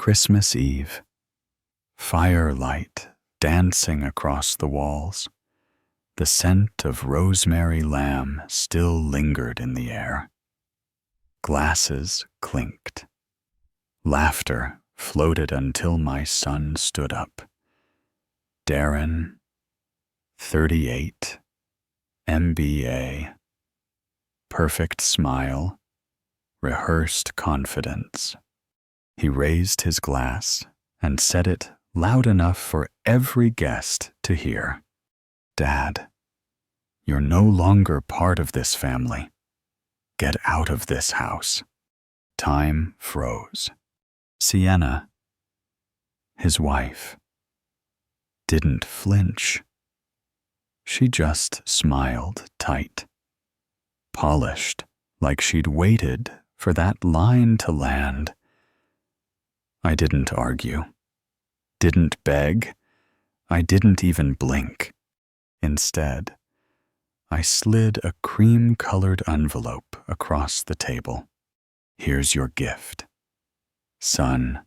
Christmas Eve. Firelight dancing across the walls. The scent of rosemary lamb still lingered in the air. Glasses clinked. Laughter floated until my son stood up. Darren, 38, MBA. Perfect smile, rehearsed confidence. He raised his glass and said it loud enough for every guest to hear. Dad, you're no longer part of this family. Get out of this house. Time froze. Sienna, his wife, didn't flinch. She just smiled tight, polished like she'd waited for that line to land. I didn't argue, didn't beg, I didn't even blink. Instead, I slid a cream-colored envelope across the table. Here's your gift. Son.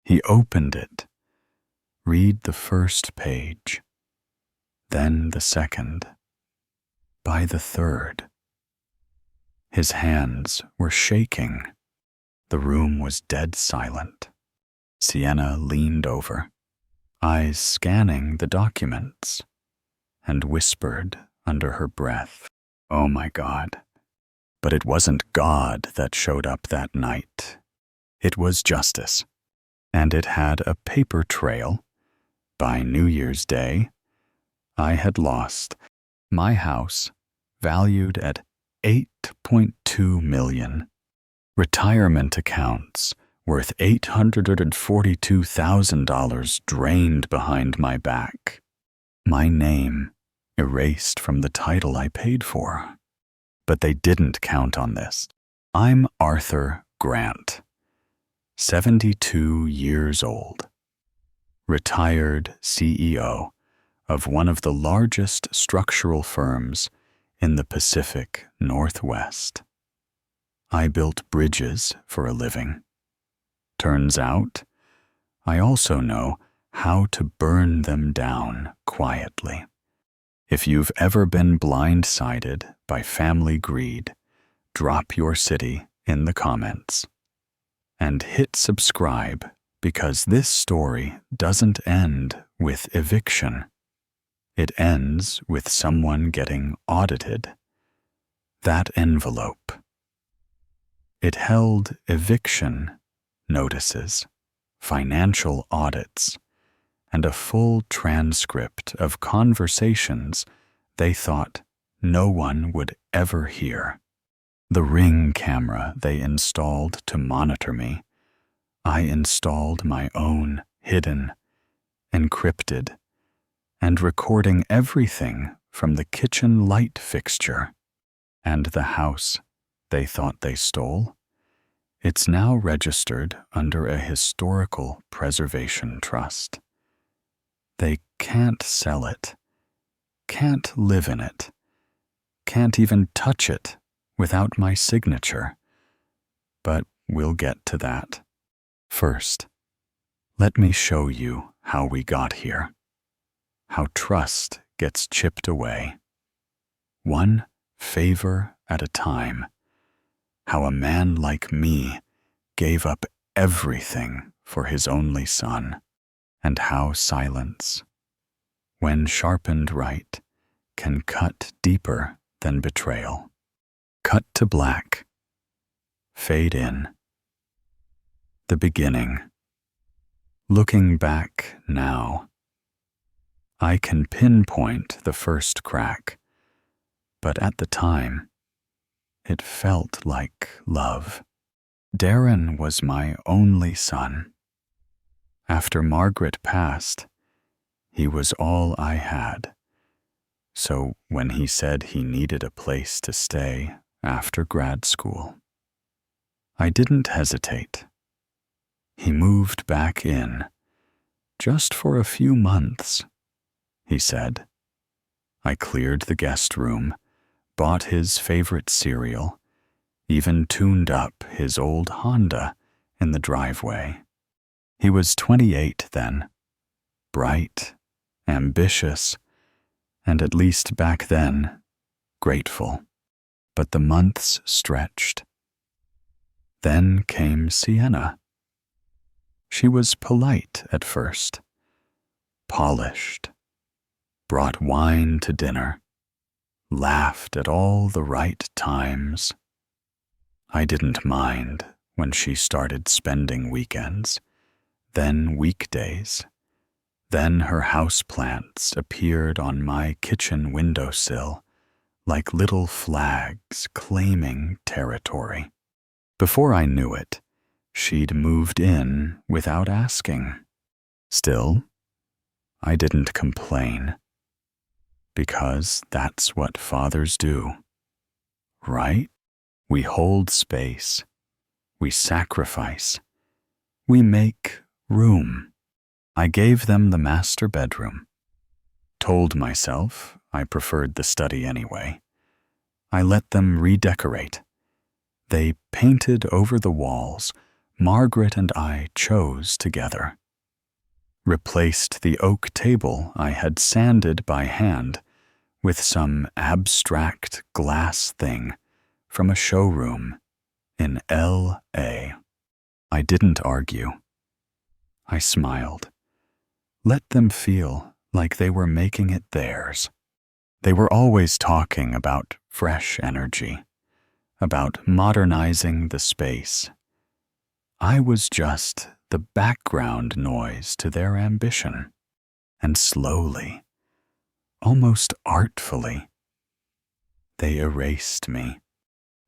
He opened it. Read the first page, then the second. By the third, his hands were shaking. The room was dead silent. Sienna leaned over, eyes scanning the documents, and whispered under her breath, "Oh my God." But it wasn't God that showed up that night. It was justice, and it had a paper trail. By New Year's Day, I had lost my house, valued at $8.2 million, retirement accounts worth $842,000 drained behind my back, my name erased from the title I paid for. But they didn't count on this. I'm Arthur Grant, 72 years old, retired CEO of one of the largest structural firms in the Pacific Northwest. I built bridges for a living. Turns out, I also know how to burn them down quietly. If you've ever been blindsided by family greed, drop your city in the comments. And hit subscribe, because this story doesn't end with eviction. It ends with someone getting audited. That envelope. It held eviction notices, financial audits, and a full transcript of conversations they thought no one would ever hear. The Ring camera they installed to monitor me, I installed my own hidden, encrypted, and recording everything from the kitchen light fixture. And the house they thought they stole, it's now registered under a historical preservation trust. They can't sell it, can't live in it, can't even touch it without my signature. But we'll get to that. First, let me show you how we got here, how trust gets chipped away, one favor at a time, how a man like me gave up everything for his only son, and how silence, when sharpened right, can cut deeper than betrayal. Cut to black. Fade in. The beginning. Looking back now, I can pinpoint the first crack, but at the time, it felt like love. Darren was my only son. After Margaret passed, he was all I had. So when he said he needed a place to stay after grad school, I didn't hesitate. He moved back in, just for a few months, he said. I cleared the guest room, bought his favorite cereal, even tuned up his old Honda in the driveway. He was 28 then, bright, ambitious, and at least back then, grateful. But the months stretched. Then came Sienna. She was polite at first, polished, brought wine to dinner, laughed at all the right times. I didn't mind when she started spending weekends, then weekdays. Then her houseplants appeared on my kitchen windowsill like little flags claiming territory. Before I knew it, she'd moved in without asking. Still, I didn't complain, because that's what fathers do, right? We hold space, we sacrifice, we make room. I gave them the master bedroom, told myself I preferred the study anyway. I let them redecorate. They painted over the walls Margaret and I chose together, replaced the oak table I had sanded by hand with some abstract glass thing from a showroom in L.A. I didn't argue. I smiled. Let them feel like they were making it theirs. They were always talking about fresh energy, about modernizing the space. I was just the background noise to their ambition. And slowly, almost artfully, they erased me.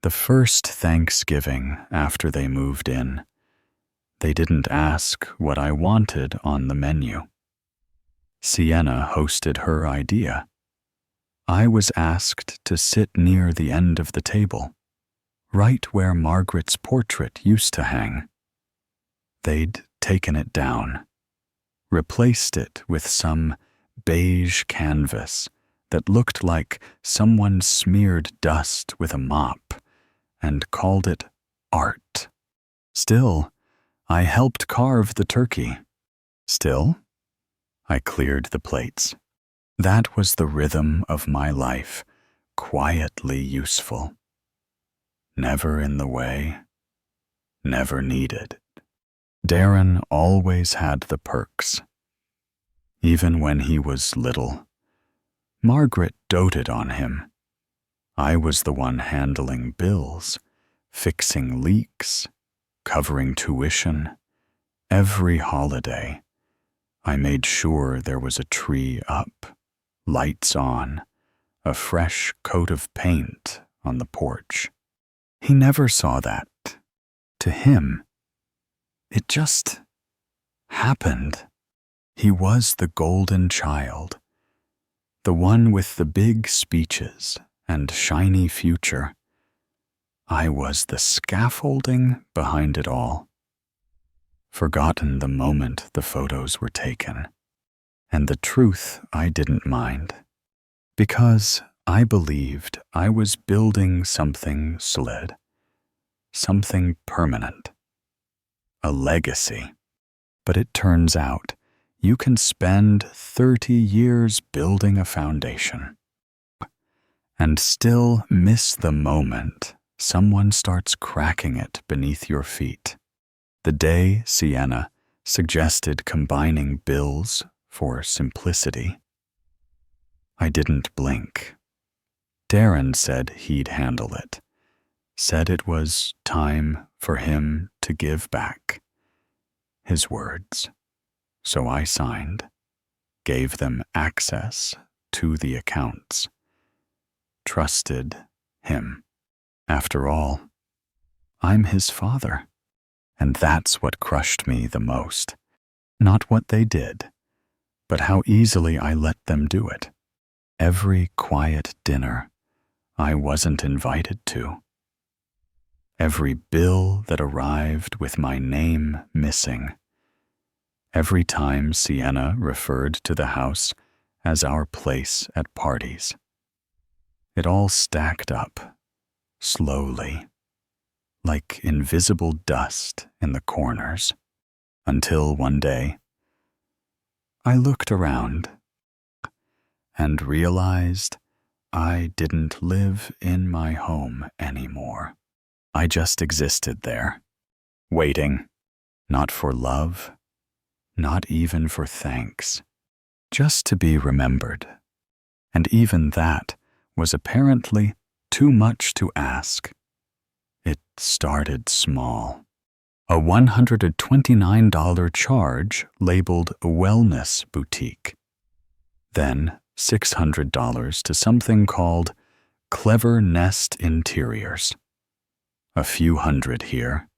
The first Thanksgiving after they moved in, they didn't ask what I wanted on the menu. Sienna hosted her idea. I was asked to sit near the end of the table, right where Margaret's portrait used to hang. They'd taken it down, replaced it with some beige canvas that looked like someone smeared dust with a mop and called it art. Still, I helped carve the turkey. Still, I cleared the plates. That was the rhythm of my life, quietly useful. Never in the way, never needed. Darren always had the perks. Even when he was little, Margaret doted on him. I was the one handling bills, fixing leaks, covering tuition. Every holiday, I made sure there was a tree up, lights on, a fresh coat of paint on the porch. He never saw that. To him, it just happened. He was the golden child, the one with the big speeches and shiny future. I was the scaffolding behind it all. Forgotten the moment the photos were taken. And the truth I didn't mind, because I believed I was building something slid, something permanent, a legacy. But it turns out you can spend 30 years building a foundation and still miss the moment someone starts cracking it beneath your feet. The day Sienna suggested combining bills for simplicity, I didn't blink. Darren said he'd handle it, said it was time for him to give back. His words. So I signed, gave them access to the accounts, trusted him. After all, I'm his father, and that's what crushed me the most. Not what they did, but how easily I let them do it. Every quiet dinner I wasn't invited to. Every bill that arrived with my name missing. Every time Sienna referred to the house as our place at parties. It all stacked up, slowly, like invisible dust in the corners. Until one day, I looked around and realized I didn't live in my home anymore. I just existed there, waiting, not for love, not even for thanks, just to be remembered. And even that was apparently too much to ask. It started small. A $129 charge labeled a wellness boutique. Then $600 to something called Clever Nest Interiors. A few hundred here,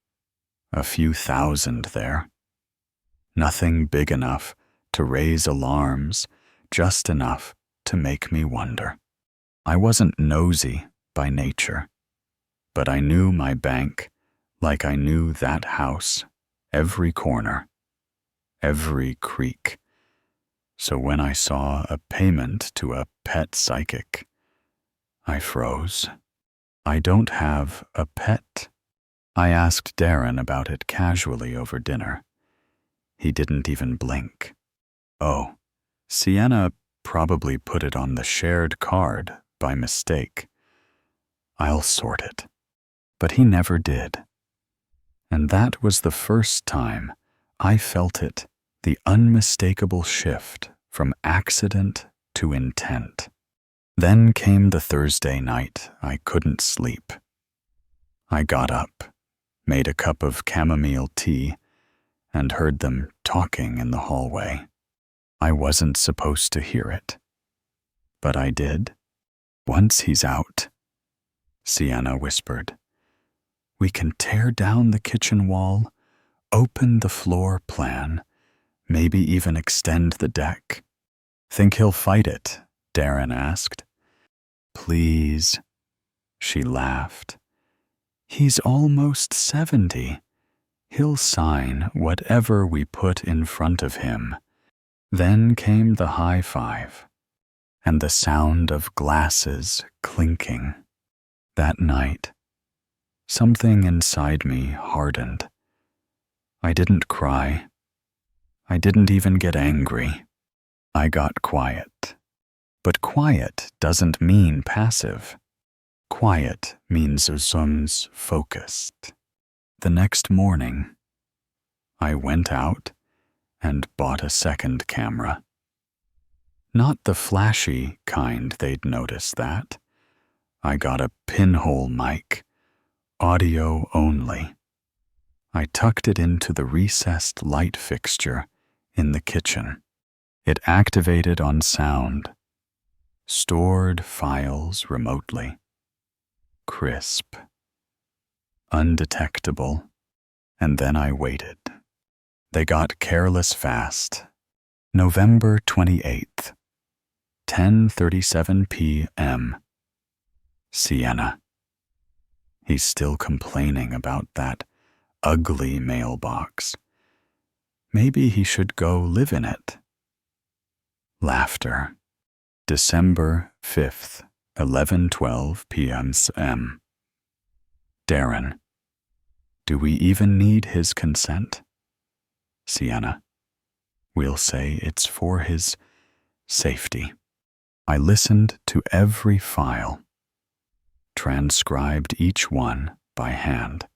a few thousand there. Nothing big enough to raise alarms, just enough to make me wonder. I wasn't nosy by nature, but I knew my bank like I knew that house, every corner, every creak. So when I saw a payment to a pet psychic, I froze. I don't have a pet. I asked Darren about it casually over dinner. He didn't even blink. Oh, Sienna probably put it on the shared card by mistake. I'll sort it. But he never did. And that was the first time I felt it, the unmistakable shift from accident to intent. Then came the Thursday night I couldn't sleep. I got up, made a cup of chamomile tea, and heard them talking in the hallway. I wasn't supposed to hear it, but I did. Once he's out, Sienna whispered, we can tear down the kitchen wall, open the floor plan, maybe even extend the deck. Think he'll fight it? Darren asked. Please, she laughed. He's almost 70. He'll sign whatever we put in front of him. Then came the high five, and the sound of glasses clinking. That night, something inside me hardened. I didn't cry. I didn't even get angry. I got quiet. But quiet doesn't mean passive. Quiet means zoom's focused. The next morning, I went out and bought a second camera. Not the flashy kind they'd notice that. I got a pinhole mic, audio only. I tucked it into the recessed light fixture in the kitchen. It activated on sound, stored files remotely. Crisp, undetectable, and then I waited. They got careless fast. November 28th, 10:37 p.m. Sienna. He's still complaining about that ugly mailbox. Maybe he should go live in it. Laughter. December 5th, 11:12 p.m. Darren. Do we even need his consent? Sienna. We'll say it's for his safety. I listened to every file, transcribed each one by hand.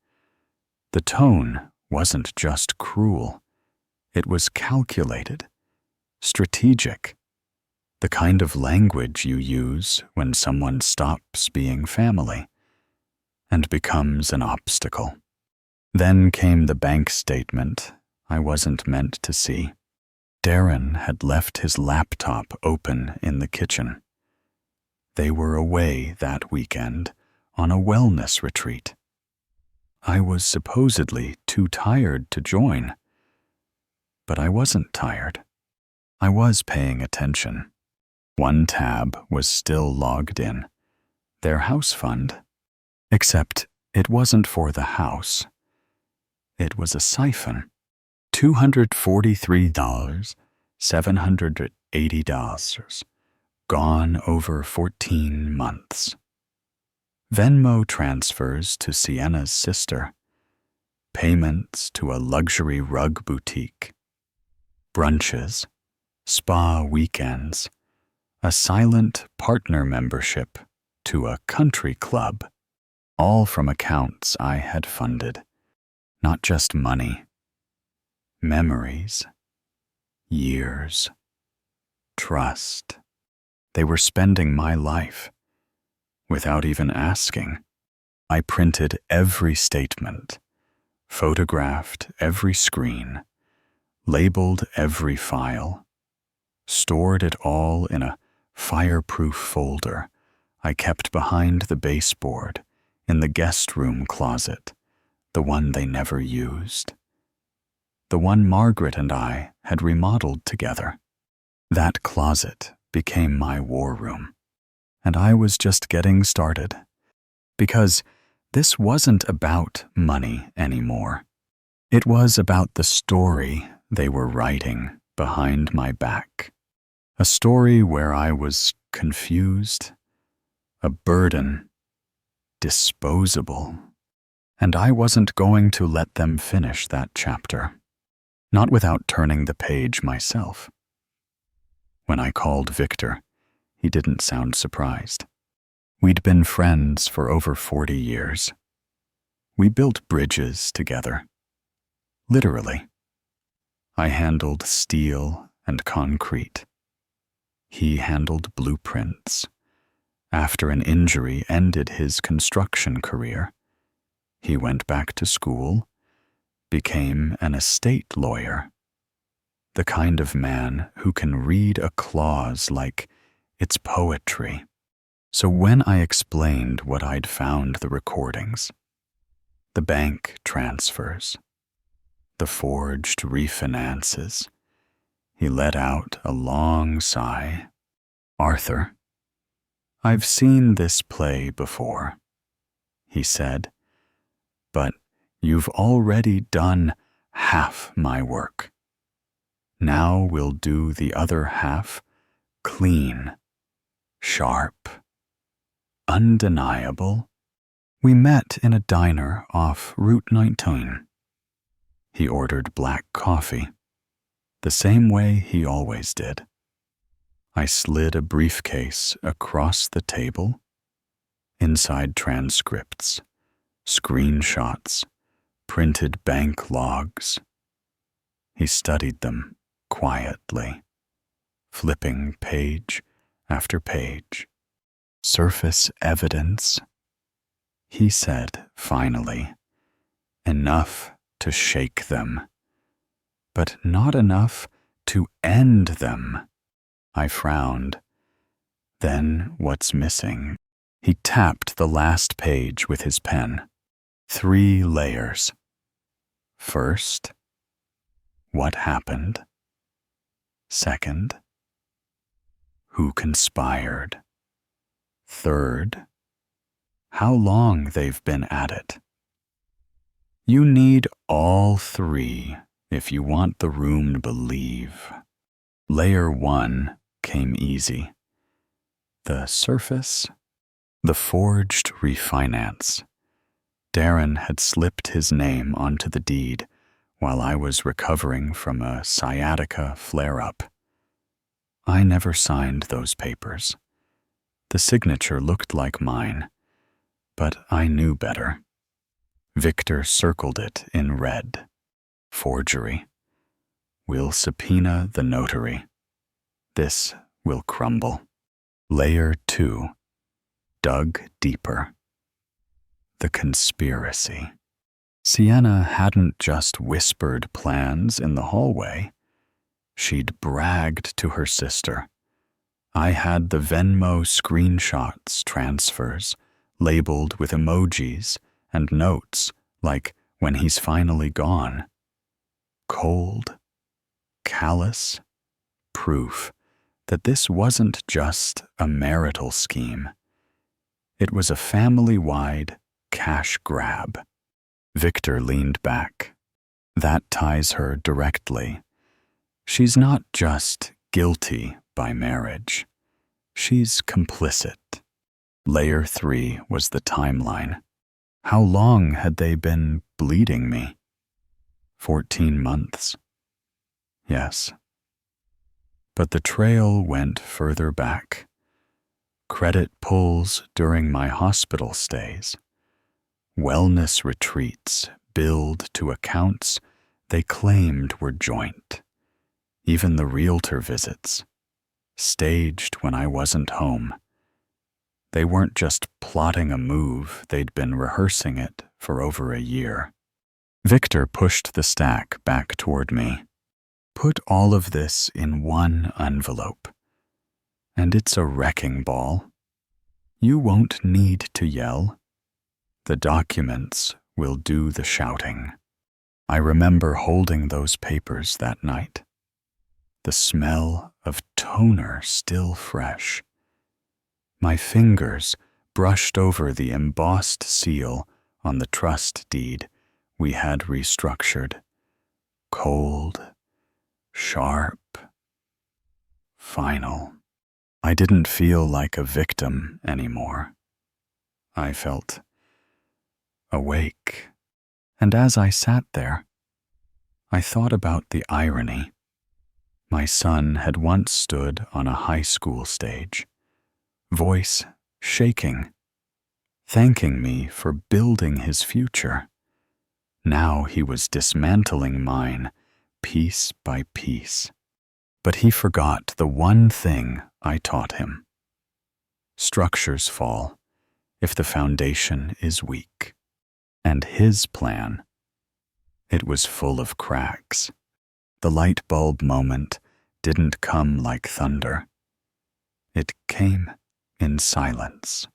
The tone wasn't just cruel. It was calculated, strategic, the kind of language you use when someone stops being family and becomes an obstacle. Then came the bank statement I wasn't meant to see. Darren had left his laptop open in the kitchen. They were away that weekend on a wellness retreat. I was supposedly too tired to join. But I wasn't tired. I was paying attention. One tab was still logged in. Their house fund. Except it wasn't for the house. It was a siphon. $243, $780. Gone over 14 months. Venmo transfers to Sienna's sister. payments to a luxury rug boutique, brunches, spa weekends, a silent partner membership to a country club, all from accounts I had funded. Not just money, memories, years, trust. They were spending my life without even asking. I printed every statement, photographed every screen, labeled every file, stored it all in a fireproof folder I kept behind the baseboard in the guest room closet, the one they never used, the one Margaret and I had remodeled together. That closet became my war room, and I was just getting started, because this wasn't about money anymore. It was about the story they were writing behind my back, a story where I was confused, a burden, disposable, and I wasn't going to let them finish that chapter, not without turning the page myself. When I called Victor, he didn't sound surprised. We'd been friends for over 40 years. We built bridges together, literally. I handled steel and concrete. He handled blueprints. After an injury ended his construction career, he went back to school, became an estate lawyer, the kind of man who can read a clause like it's poetry. So when I explained what I'd found, the recordings, the bank transfers, the forged refinances, he let out a long sigh. "Arthur, I've seen this play before," he said, "but you've already done half my work. Now we'll do the other half clean, sharp, undeniable." We met in a diner off Route 19. He ordered black coffee, the same way he always did. I slid a briefcase across the table, inside transcripts, screenshots, printed bank logs. He studied them quietly, flipping page after page. "Surface evidence," he said finally. "Enough to shake them, but not enough to end them." I frowned. "Then what's missing?" He tapped the last page with his pen. 3 layers. First, what happened? Second, who conspired? Third, how long they've been at it. You need all 3 if you want the room to believe. Layer 1 came easy. The surface, the forged refinance. Darren had slipped his name onto the deed while I was recovering from a sciatica flare-up. I never signed those papers. The signature looked like mine, but I knew better. Victor circled it in red. Forgery. We'll subpoena the notary. This will crumble. Layer 2. Dug deeper. The conspiracy. Sienna hadn't just whispered plans in the hallway. She'd bragged to her sister. I had the Venmo screenshots, transfers, labeled with emojis and notes like "when he's finally gone." Cold, callous proof that this wasn't just a marital scheme. It was a family-wide cash grab. Victor leaned back. That ties her directly. She's not just guilty by marriage. She's complicit. Layer 3 was the timeline. How long had they been bleeding me? 14 months. Yes. But the trail went further back. Credit pulls during my hospital stays. Wellness retreats billed to accounts they claimed were joint. Even the realtor visits, staged when I wasn't home. They weren't just plotting a move, they'd been rehearsing it for over a year. Victor pushed the stack back toward me. Put all of this in one envelope. And it's a wrecking ball. You won't need to yell. The documents will do the shouting. I remember holding those papers that night. The smell of toner still fresh. My fingers brushed over the embossed seal on the trust deed we had restructured. Cold, sharp, final. I didn't feel like a victim anymore. I felt awake. And as I sat there, I thought about the irony. My son had once stood on a high school stage, voice shaking, thanking me for building his future. Now he was dismantling mine, piece by piece. But he forgot the one thing I taught him. Structures fall if the foundation is weak. And his plan, it was full of cracks. The light bulb moment didn't come like thunder. It came in silence.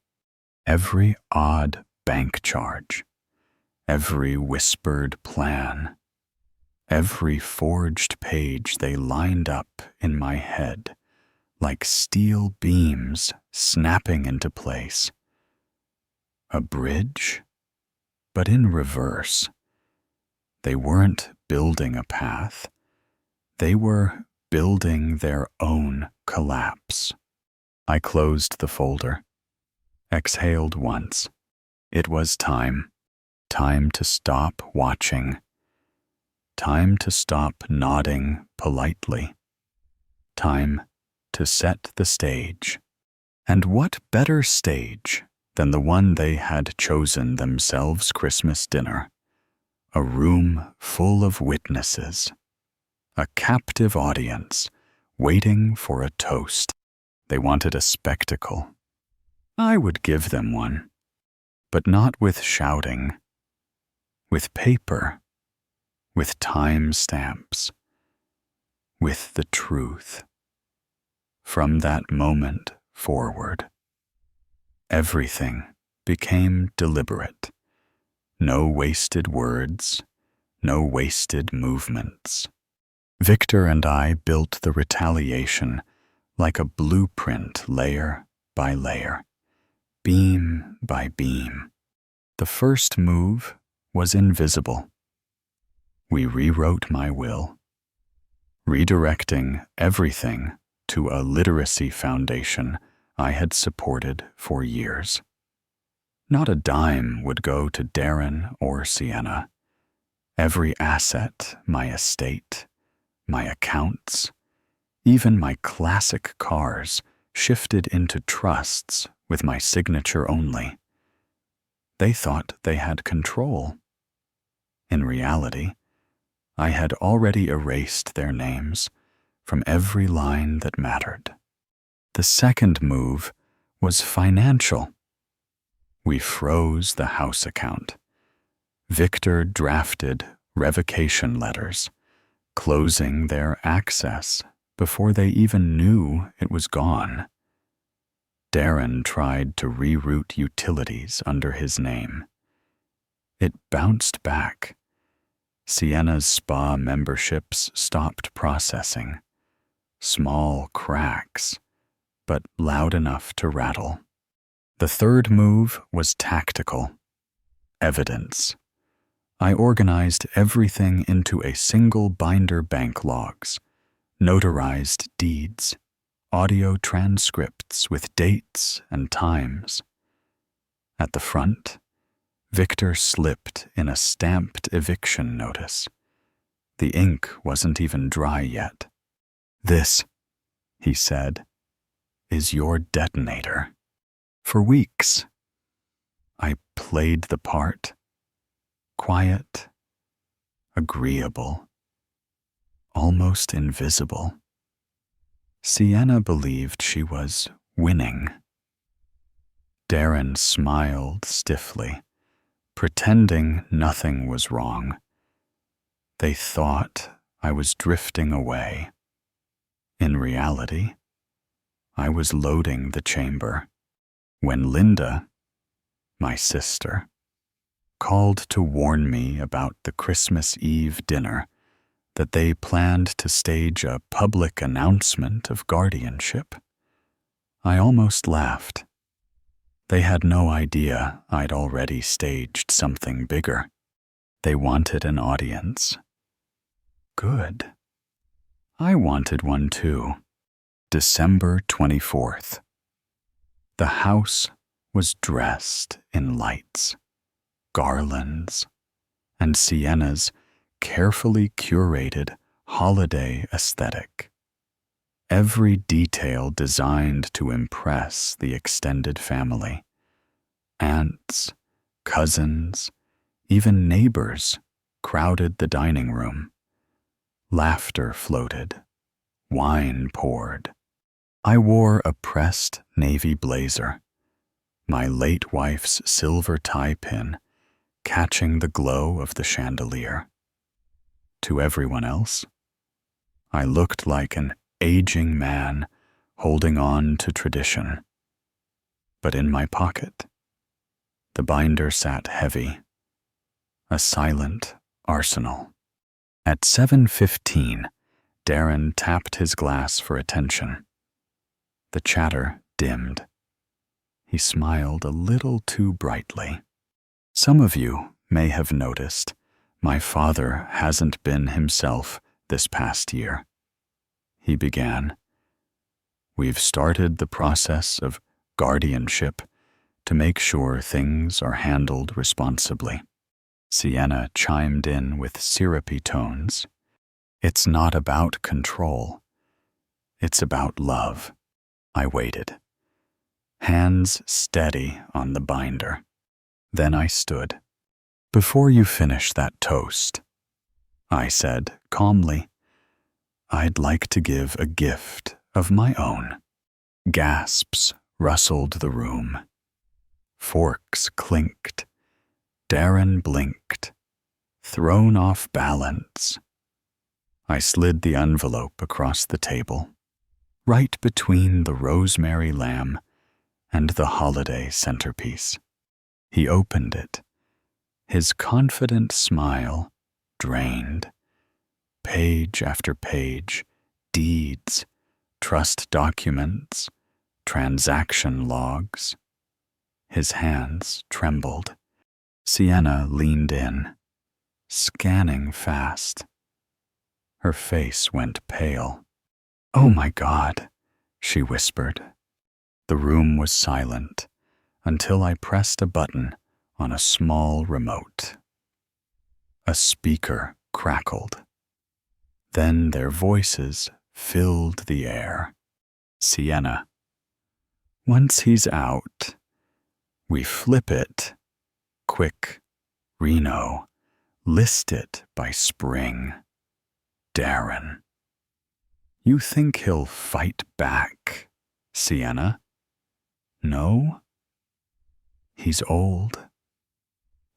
Every odd bank charge, every whispered plan, every forged page they lined up in my head like steel beams snapping into place. A bridge, but in reverse. They weren't building a path. They were building their own collapse. I closed the folder, exhaled once. It was time. Time to stop watching. Time to stop nodding politely. Time to set the stage. And what better stage than the one they had chosen themselves Christmas dinner? A room full of witnesses. A captive audience waiting for a toast. They wanted a spectacle. I would give them one, but not with shouting, with paper, with time stamps, with the truth. From that moment forward, everything became deliberate. No wasted words, no wasted movements. Victor and I built the retaliation like a blueprint, layer by layer, beam by beam. The first move was invisible. We rewrote my will, redirecting everything to a literacy foundation I had supported for years. Not a dime would go to Darren or Sienna. Every asset, my estate, my accounts, even my classic cars, shifted into trusts with my signature only. They thought they had control. In reality, I had already erased their names from every line that mattered. The second move was financial. We froze the house account. Victor drafted revocation letters, closing their access before they even knew it was gone. Darren tried to reroute utilities under his name. It bounced back. Sienna's spa memberships stopped processing. Small cracks, but loud enough to rattle. The third move was tactical. Evidence. I organized everything into a single binder: bank logs, notarized deeds, audio transcripts with dates and times. At the front, Victor slipped in a stamped eviction notice. The ink wasn't even dry yet. "This," he said, "is your detonator." For weeks, I played the part. Quiet, agreeable, almost invisible. Sienna believed she was winning. Darren smiled stiffly, pretending nothing was wrong. They thought I was drifting away. In reality, I was loading the chamber when Linda, my sister, called to warn me about the Christmas Eve dinner, that they planned to stage a public announcement of guardianship. I almost laughed. They had no idea I'd already staged something bigger. They wanted an audience. Good. I wanted one too. December 24th. The house was dressed in lights, garlands, and Sienna's carefully curated holiday aesthetic. Every detail designed to impress the extended family. Aunts, cousins, even neighbors crowded the dining room. Laughter floated, wine poured. I wore a pressed navy blazer, my late wife's silver tie pin catching the glow of the chandelier. To everyone else, I looked like an aging man holding on to tradition. But in my pocket, the binder sat heavy, a silent arsenal. At 7:15, Darren tapped his glass for attention. The chatter dimmed. He smiled a little too brightly. "Some of you may have noticed my father hasn't been himself this past year," he began. "We've started the process of guardianship to make sure things are handled responsibly." Sienna chimed in with syrupy tones. "It's not about control. It's about love." I waited, hands steady on the binder. Then I stood. "Before you finish that toast," I said calmly, "I'd like to give a gift of my own." Gasps rustled the room. Forks clinked. Darren blinked, thrown off balance. I slid the envelope across the table, right between the rosemary lamb and the holiday centerpiece. He opened it, his confident smile drained. Page after page, deeds, trust documents, transaction logs. His hands trembled. Sienna leaned in, scanning fast. Her face went pale. "Oh my God," she whispered. The room was silent until I pressed a button on a small remote. A speaker crackled. Then their voices filled the air. "Sienna, once he's out, we flip it. Quick, Reno, list it by spring. Darren. You think he'll fight back, Sienna? No? He's old.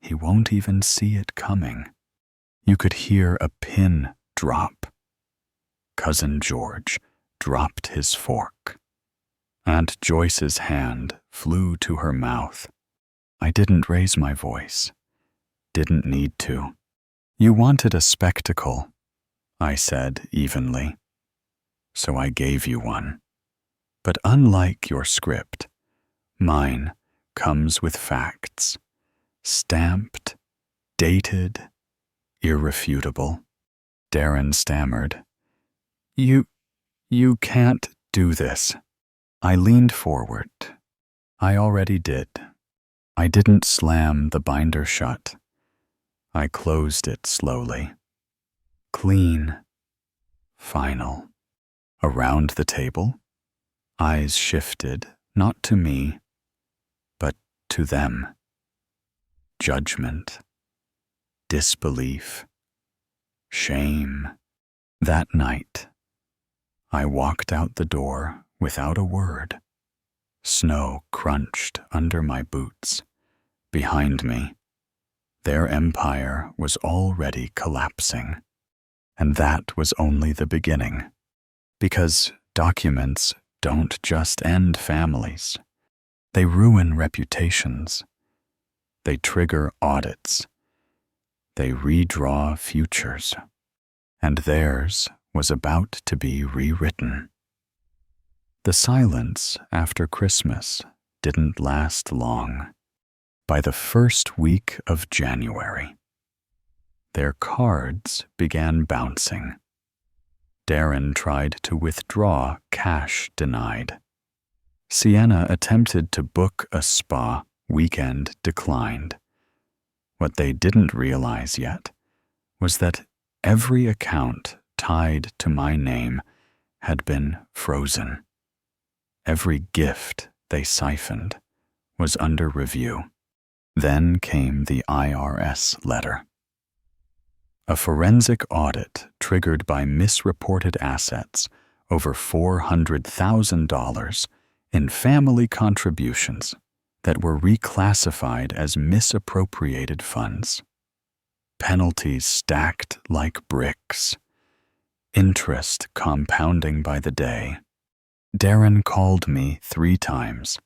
He won't even see it coming." You could hear a pin drop. Cousin George dropped his fork. Aunt Joyce's hand flew to her mouth. I didn't raise my voice. Didn't need to. "You wanted a spectacle," I said evenly. "So I gave you one. But unlike your script, mine comes with facts. Stamped, dated, irrefutable." Darren stammered. You can't do this." I leaned forward. I already did. I didn't slam the binder shut. I closed it slowly. Clean. Final. Around the table, eyes shifted not to me, but to them. Judgment. Disbelief. Shame. That night, I walked out the door without a word. Snow crunched under my boots. Behind me, their empire was already collapsing. And that was only the beginning. Because documents don't just end families. They ruin reputations. They trigger audits. They redraw futures. And theirs was about to be rewritten. The silence after Christmas didn't last long. By the first week of January, their cards began bouncing. Darren tried to withdraw cash denied. Sienna attempted to book a spa, weekend declined. What they didn't realize yet was that every account tied to my name had been frozen. Every gift they siphoned was under review. Then came the IRS letter. A forensic audit triggered by misreported assets over $400,000 in family contributions that were reclassified as misappropriated funds. Penalties stacked like bricks. Interest compounding by the day. Darren called me 3 times.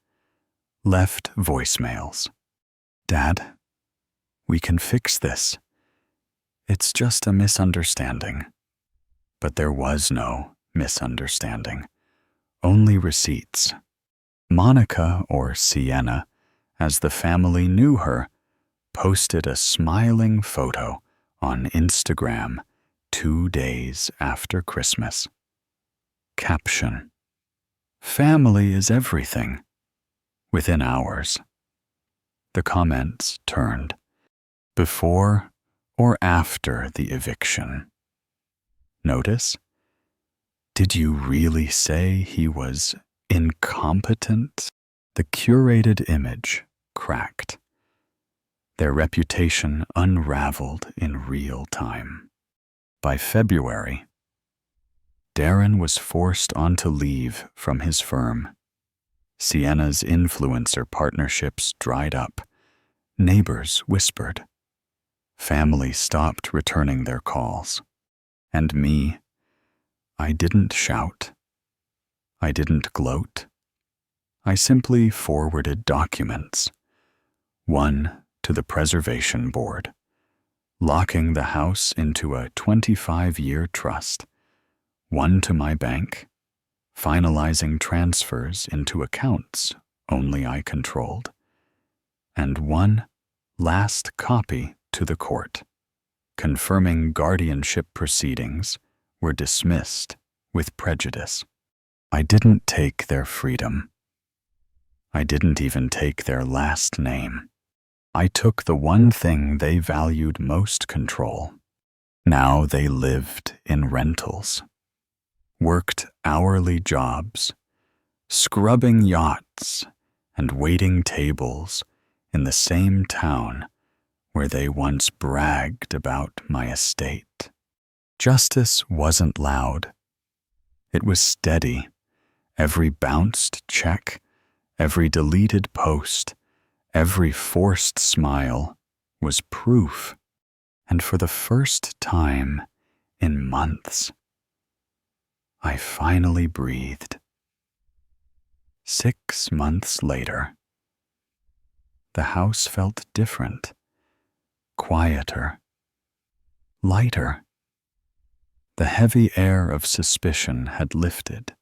Left voicemails. Dad, we can fix this. It's just a misunderstanding. But there was no misunderstanding. Only receipts. Monica, or Sienna, as the family knew her, posted a smiling photo on Instagram 2 days after Christmas. Caption: Family is everything. Within hours, the comments turned. Before or after the eviction? Notice? Did you really say he was incompetent? The curated image cracked. Their reputation unraveled in real time. By February, Darren was forced onto leave from his firm. Sienna's influencer partnerships dried up. Neighbors whispered. Family stopped returning their calls. And me, I didn't shout. I didn't gloat. I simply forwarded documents. One to the preservation board, locking the house into a 25-year trust. One to my bank, finalizing transfers into accounts only I controlled. And one last copy to the court, confirming guardianship proceedings were dismissed with prejudice. I didn't take their freedom. I didn't even take their last name. I took the one thing they valued most: control. Now they lived in rentals, worked hourly jobs, scrubbing yachts and waiting tables in the same town where they once bragged about my estate. Justice wasn't loud. It was steady. Every bounced check, every deleted post, every forced smile was proof. And for the first time in months, I finally breathed. 6 months later, the house felt different, quieter, lighter. The heavy air of suspicion had lifted,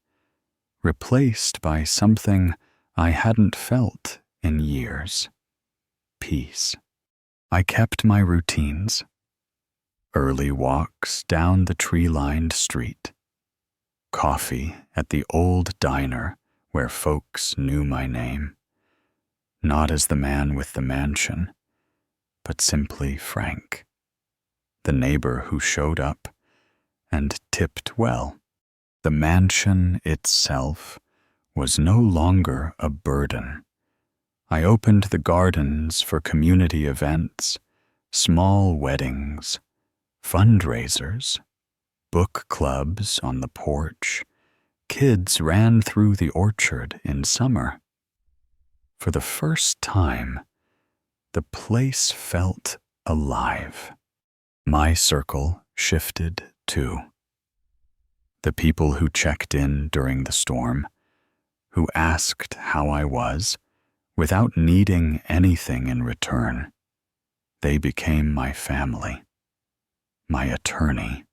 replaced by something I hadn't felt in years: peace. I kept my routines. Early walks down the tree-lined street. Coffee at the old diner where folks knew my name. Not as the man with the mansion, but simply Frank. The neighbor who showed up and tipped well. The mansion itself was no longer a burden. I opened the gardens for community events, small weddings, fundraisers, book clubs on the porch. Kids ran through the orchard in summer. For the first time, the place felt alive. My circle shifted too. The people who checked in during the storm, who asked how I was, without needing anything in return, they became my family, my attorney,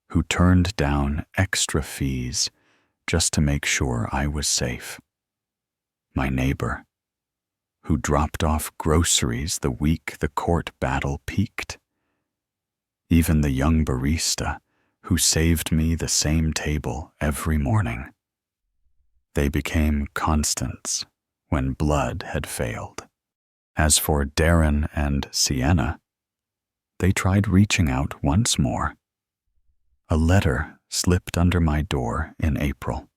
who turned down extra fees just to make sure I was safe, my neighbor, who dropped off groceries the week the court battle peaked, even the young barista who saved me the same table every morning. They became constants when blood had failed. As for Darren and Sienna, they tried reaching out once more. A letter slipped under my door in April.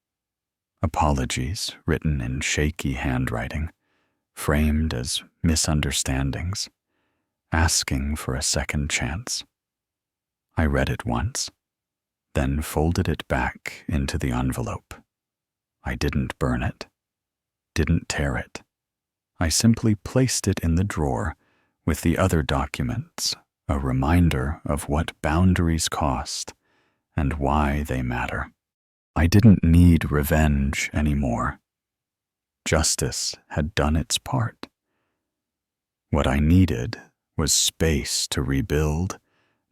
Apologies written in shaky handwriting, framed as misunderstandings, asking for a second chance. I read it once, then folded it back into the envelope. I didn't burn it, didn't tear it. I simply placed it in the drawer with the other documents, a reminder of what boundaries cost and why they matter. I didn't need revenge anymore. Justice had done its part. What I needed was space to rebuild,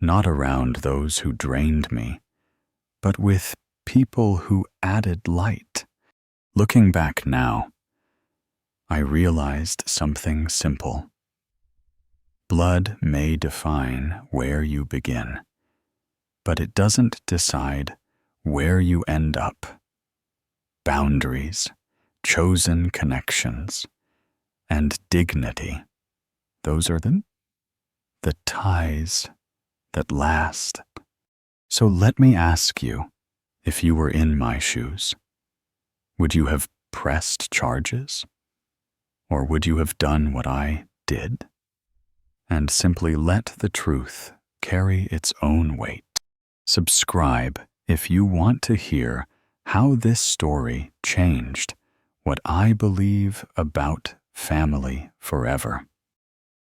not around those who drained me, but with people who added light. Looking back now, I realized something simple. Blood may define where you begin, but it doesn't decide where you end up. Boundaries, chosen connections, and dignity, those are the ties that last. So let me ask you, if you were in my shoes, would you have pressed charges? Or would you have done what I did? And simply let the truth carry its own weight. Subscribe if you want to hear how this story changed what I believe about family forever.